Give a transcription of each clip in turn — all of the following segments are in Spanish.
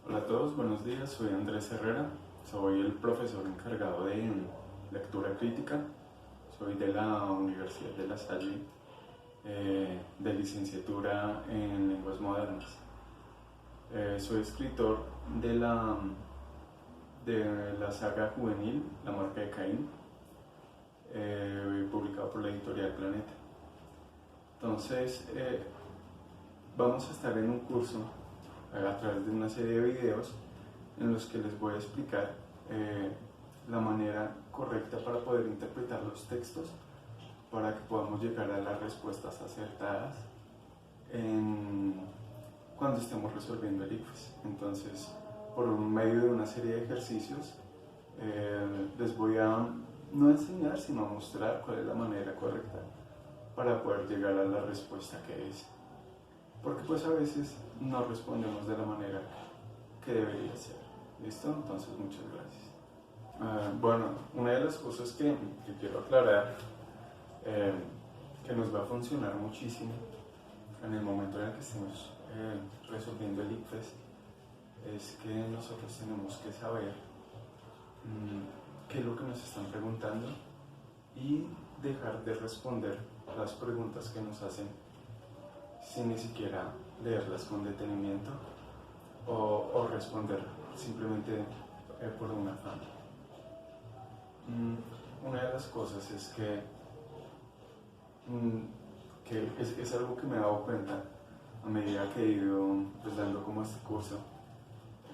Hola a todos, buenos días, soy Andrés Herrera, soy el profesor encargado de lectura crítica, soy de la Universidad de La Salle, de licenciatura en lenguas modernas. Soy escritor de la saga juvenil La marca de Caín, publicado por la editorial Planeta. Entonces, vamos a estar en un curso a través de una serie de videos en los que les voy a explicar la manera correcta para poder interpretar los textos para que podamos llegar a las respuestas acertadas cuando estemos resolviendo el ICFES. Entonces, por medio de una serie de ejercicios, les voy a no enseñar, sino a mostrar cuál es la manera correcta para poder llegar a la respuesta que es. Porque pues a veces no respondemos de la manera que debería ser. ¿Listo? Entonces, muchas gracias. Bueno, una de las cosas que quiero aclarar, que nos va a funcionar muchísimo en el momento en el que estemos resolviendo el ICFES, es que nosotros tenemos que saber qué es lo que nos están preguntando y dejar de responder las preguntas que nos hacen sin ni siquiera leerlas con detenimiento o responder simplemente por un afán. Una de las cosas es que es algo que me he dado cuenta a medida que he ido pues, dando como este curso,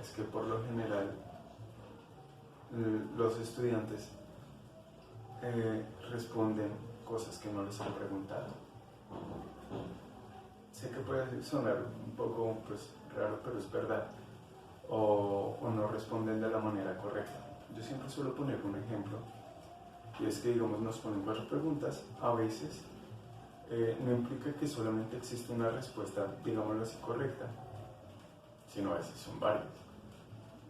es que por lo general los estudiantes responden cosas que no les han preguntado. Sé que puede sonar un poco pues, raro, pero es verdad. O no responden de la manera correcta. Yo siempre suelo poner un ejemplo, y es que digamos nos ponen 4 preguntas, a veces no implica que solamente existe una respuesta, digámoslo así, correcta, sino a veces son varias,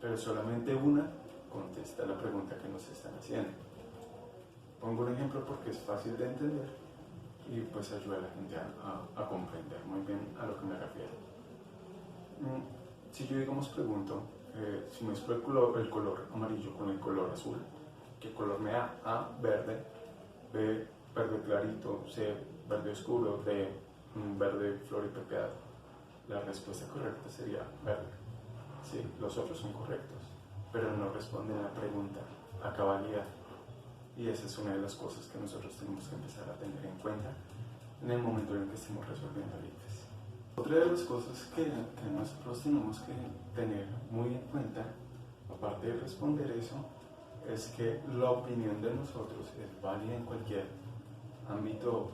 pero solamente una contesta la pregunta que nos están haciendo. Pongo un ejemplo porque es fácil de entender y pues ayuda a la gente a comprender muy bien a lo que me refiero. Si yo digamos pregunto, si mezclo el color amarillo con el color azul, ¿qué color me da? A, verde, B, verde clarito, C, verde oscuro, D, verde floripepeado. La respuesta correcta sería verde. Sí, los otros son correctos, pero no responden a la pregunta a cabalidad. Y esa es una de las cosas que nosotros tenemos que empezar a tener en cuenta en el momento en el que estemos resolviendo el ICFES. Otra de las cosas que nosotros tenemos que tener muy en cuenta, aparte de responder eso, es que la opinión de nosotros es válida en cualquier ámbito,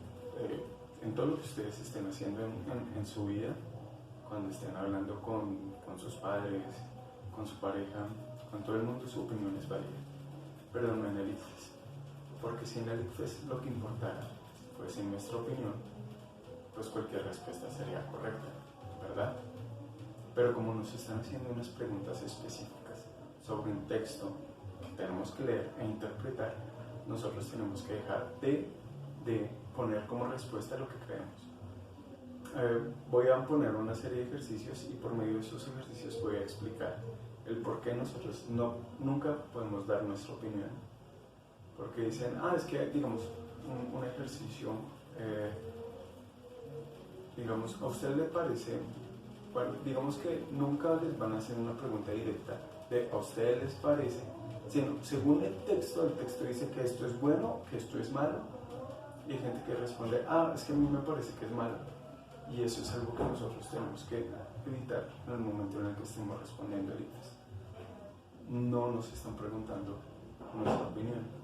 en todo lo que ustedes estén haciendo en su vida, cuando estén hablando con sus padres, con su pareja, con todo el mundo, su opinión es válida, pero no en el ICFES. Porque si en el ICFES lo que importara fuese nuestra opinión, pues cualquier respuesta sería correcta, ¿verdad? Pero como nos están haciendo unas preguntas específicas sobre un texto que tenemos que leer e interpretar, nosotros tenemos que dejar de poner como respuesta lo que creemos. Voy a poner una serie de ejercicios y por medio de esos ejercicios voy a explicar el por qué nosotros nunca podemos dar nuestra opinión. Porque dicen, es que digamos un ejercicio, digamos, a usted le parece, bueno, digamos que nunca les van a hacer una pregunta directa de a ustedes les parece, sino según el texto dice que esto es bueno, que esto es malo, y hay gente que responde, es que a mí me parece que es malo, y eso es algo que nosotros tenemos que evitar en el momento en el que estemos respondiendo el ICFES. No nos están preguntando nuestra opinión.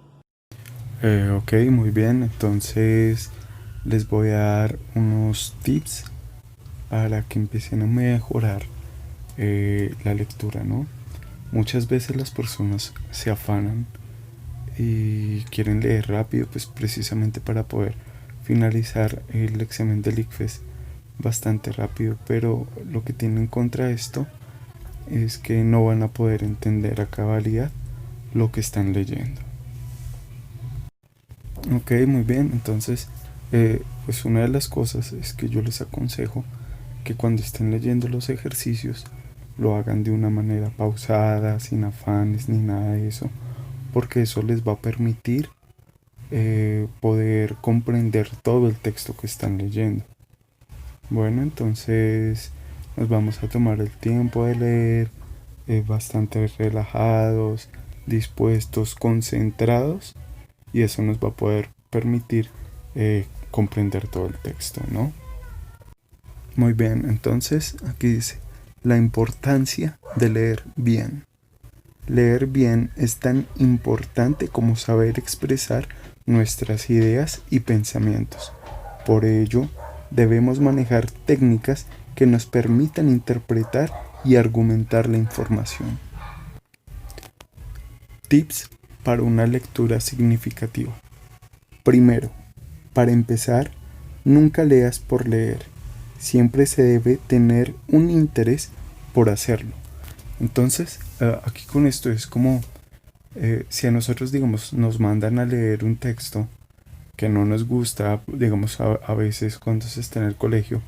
Ok, muy bien. Entonces les voy a dar unos tips para que empiecen a mejorar la lectura, ¿no? Muchas veces las personas se afanan y quieren leer rápido, pues precisamente para poder finalizar el examen del ICFES bastante rápido, pero lo que tiene en contra esto es que no van a poder entender a cabalidad lo que están leyendo. Ok, muy bien. Entonces, pues una de las cosas es que yo les aconsejo que cuando estén leyendo los ejercicios lo hagan de una manera pausada, sin afanes ni nada de eso, porque eso les va a permitir poder comprender todo el texto que están leyendo. Bueno, entonces nos vamos a tomar el tiempo de leer, bastante relajados, dispuestos, concentrados, y eso nos va a poder permitir comprender todo el texto, ¿no? Muy bien, entonces aquí dice la importancia de leer bien. Leer bien es tan importante como saber expresar nuestras ideas y pensamientos. Por ello, debemos manejar técnicas que nos permitan interpretar y argumentar la información. Tips para una lectura significativa. Primero, para empezar, nunca leas por leer. Siempre se debe tener un interés por hacerlo. Entonces, aquí con esto es como si a nosotros, digamos, nos mandan a leer un texto que no nos gusta, digamos, a veces cuando se está en el colegio,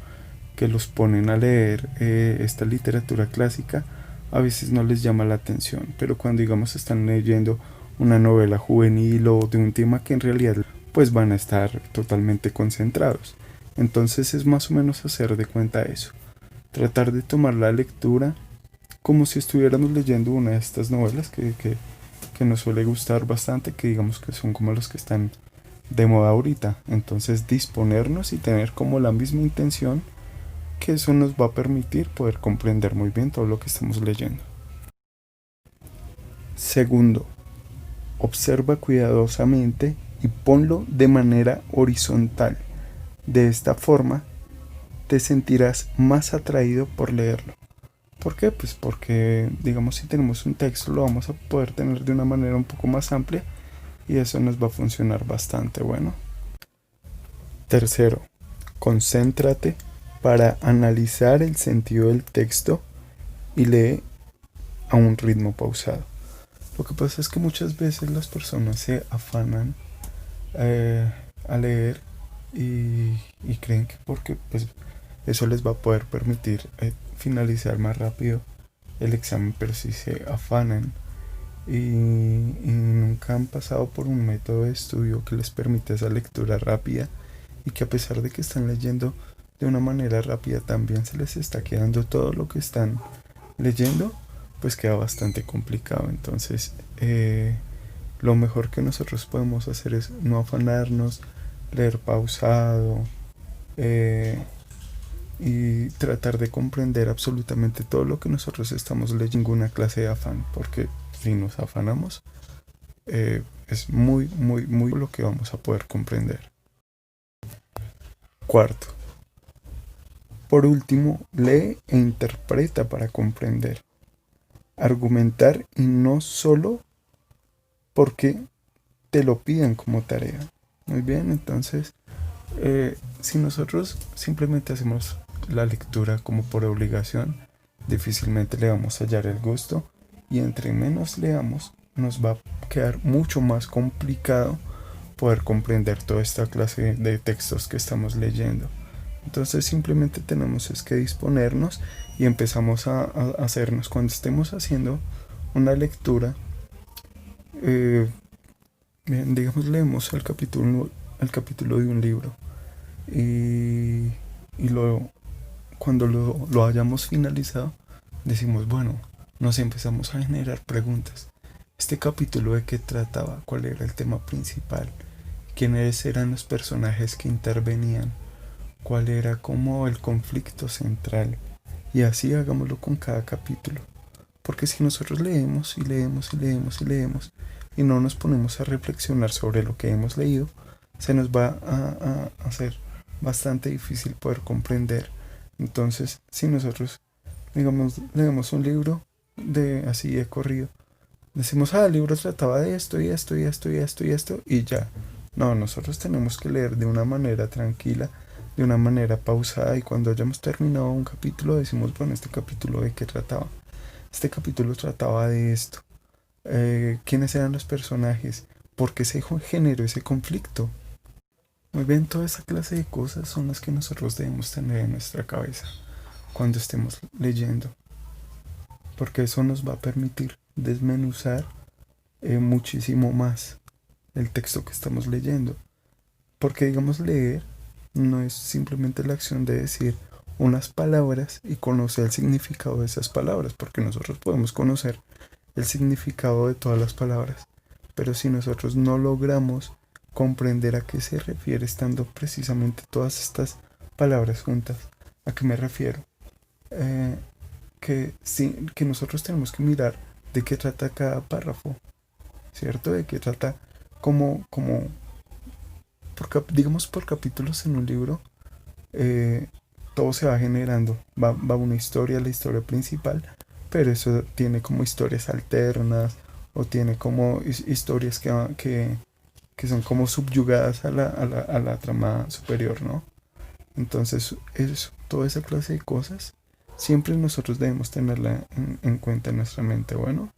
que los ponen a leer esta literatura clásica, a veces no les llama la atención, pero cuando, digamos, están leyendo una novela juvenil o de un tema que en realidad pues van a estar totalmente concentrados. Entonces es más o menos hacer de cuenta eso, tratar de tomar la lectura como si estuviéramos leyendo una de estas novelas que nos suele gustar bastante, que digamos que son como los que están de moda ahorita. Entonces disponernos y tener como la misma intención, que eso nos va a permitir poder comprender muy bien todo lo que estamos leyendo. Segundo, observa cuidadosamente y ponlo de manera horizontal. De esta forma te sentirás más atraído por leerlo. ¿Por qué? Pues porque, digamos, si tenemos un texto lo vamos a poder tener de una manera un poco más amplia y eso nos va a funcionar bastante bueno. Tercero, concéntrate para analizar el sentido del texto y lee a un ritmo pausado. Lo que pasa es que muchas veces las personas se afanan a leer y creen que porque pues, eso les va a poder permitir finalizar más rápido el examen, pero si se afanan y nunca han pasado por un método de estudio que les permita esa lectura rápida, y que a pesar de que están leyendo de una manera rápida también se les está quedando todo lo que están leyendo, pues queda bastante complicado. Entonces lo mejor que nosotros podemos hacer es no afanarnos, leer pausado y tratar de comprender absolutamente todo lo que nosotros estamos leyendo, ninguna clase de afán, porque si nos afanamos es muy lo que vamos a poder comprender. Cuarto, por último, lee e interpreta para comprender. Argumentar y no solo porque te lo pidan como tarea. Muy bien, entonces si nosotros simplemente hacemos la lectura como por obligación, difícilmente le vamos a hallar el gusto, y entre menos leamos nos va a quedar mucho más complicado poder comprender toda esta clase de textos que estamos leyendo. Entonces simplemente tenemos es que disponernos y empezamos a hacernos, cuando estemos haciendo una lectura, digamos, leemos el capítulo de un libro y cuando lo hayamos finalizado decimos, bueno, nos empezamos a generar preguntas. ¿Este capítulo de qué trataba? ¿Cuál era el tema principal? ¿Quiénes eran los personajes que intervenían? ¿Cuál era como el conflicto central? Y así hagámoslo con cada capítulo. Porque si nosotros leemos y leemos y leemos y leemos y no nos ponemos a reflexionar sobre lo que hemos leído, se nos va a hacer bastante difícil poder comprender. Entonces, si nosotros, digamos, leemos un libro así de corrido, decimos, el libro trataba de esto y esto y esto y esto y esto y ya. No, nosotros tenemos que leer de una manera tranquila, de una manera pausada, y cuando hayamos terminado un capítulo decimos, bueno, ¿este capítulo de qué trataba? Este capítulo trataba de esto. ¿Quiénes eran los personajes? ¿Por qué se generó ese conflicto? Muy bien, toda esa clase de cosas son las que nosotros debemos tener en nuestra cabeza cuando estemos leyendo. porque eso nos va a permitir desmenuzar muchísimo más el texto que estamos leyendo. Porque digamos leer no es simplemente la acción de decir unas palabras y conocer el significado de esas palabras, porque nosotros podemos conocer el significado de todas las palabras, pero si nosotros no logramos comprender a qué se refiere estando precisamente todas estas palabras juntas, ¿a qué me refiero? Que nosotros tenemos que mirar de qué trata cada párrafo, ¿cierto? De qué trata como digamos por capítulos en un libro, eh, todo se va generando, va una historia, la historia principal, pero eso tiene como historias alternas o tiene como historias que son como subyugadas a la trama superior, ¿no? Entonces, eso, toda esa clase de cosas, siempre nosotros debemos tenerla en cuenta en nuestra mente, bueno.